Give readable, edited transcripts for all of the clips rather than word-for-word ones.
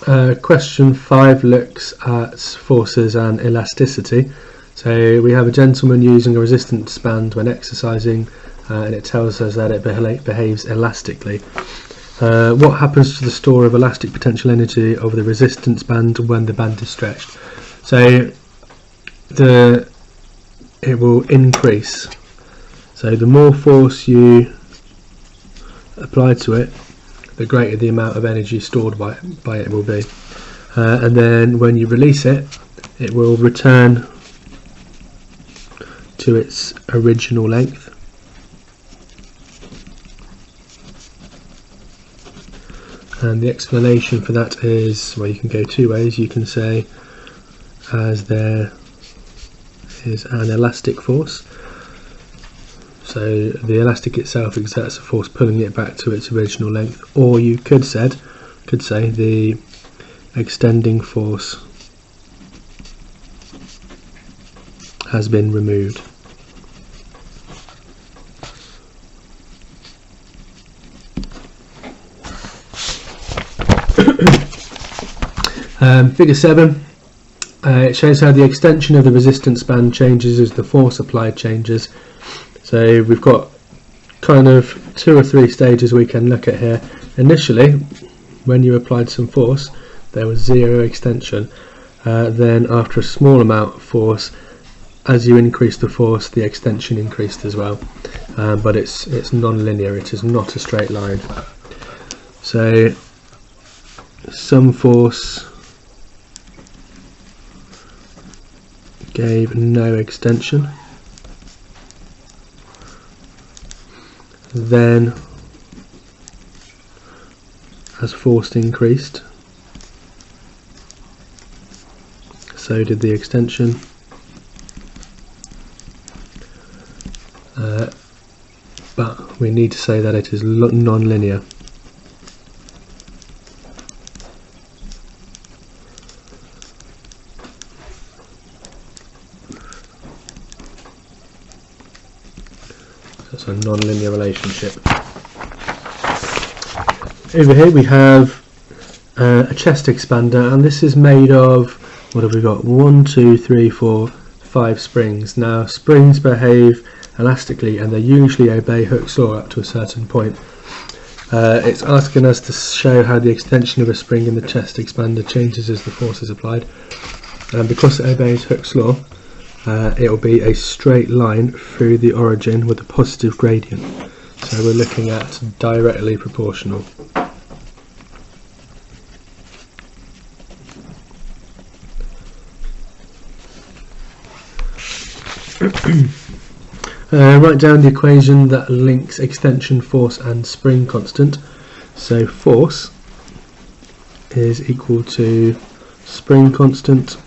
Question 5 looks at forces and elasticity. So we have a gentleman using a resistance band when exercising, and it tells us that it behaves elastically. What happens to the store of elastic potential energy of the resistance band when the band is stretched? So it will increase. So the more force you apply to it, the greater the amount of energy stored by it will be. And then when you release it, it will return to its original length. And the explanation for that is, well, you can go two ways. You can say, as there is an elastic force, so the elastic itself exerts a force pulling it back to its original length, or you could say the extending force has been removed. Figure 7, it shows how the extension of the resistance band changes as the force applied changes. So we've got kind of 2 or 3 stages we can look at here. Initially, when you applied some force, there was 0 extension. Then after a small amount of force, as you increase the force, the extension increased as well. But it's non-linear, it is not a straight line. So some force gave no extension. Then, as force increased, so did the extension. But we need to say that it is non-linear. That's a non-linear relationship. Over here we have a chest expander, and this is made of, what have we got, 1, 2, 3, 4, 5 springs. Now springs behave elastically and they usually obey Hooke's law up to a certain point. It's asking us to show how the extension of a spring in the chest expander changes as the force is applied, and because it obeys Hooke's law, it will be a straight line through the origin with a positive gradient. So we're looking at directly proportional. Write down the equation that links extension, force and spring constant. So force is equal to spring constant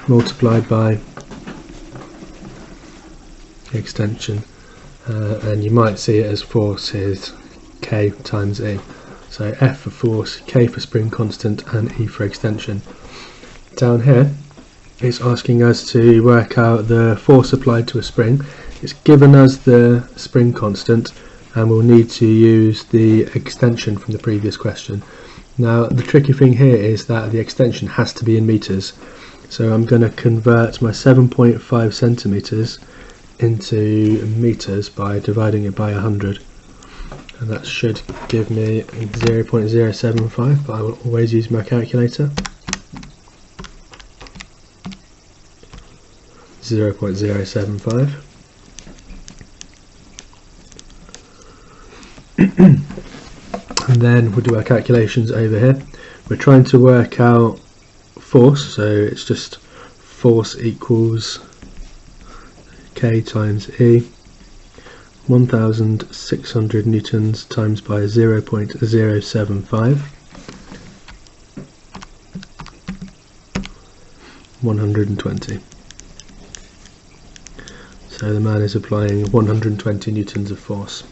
multiplied by extension, and you might see it as force is K times E. So F for force, K for spring constant and E for extension. Down here it's asking us to work out the force applied to a spring. It's given us the spring constant and we'll need to use the extension from the previous question. Now the tricky thing here is that the extension has to be in meters. So I'm going to convert my 7.5 centimeters into meters by dividing it by 100, and that should give me 0.075, but I will always use my calculator. 0.075. And then we'll do our calculations over here. We're trying to work out force, so it's just force equals K times E, 1600 newtons times by 0.075, 120. So the man is applying 120 newtons of force.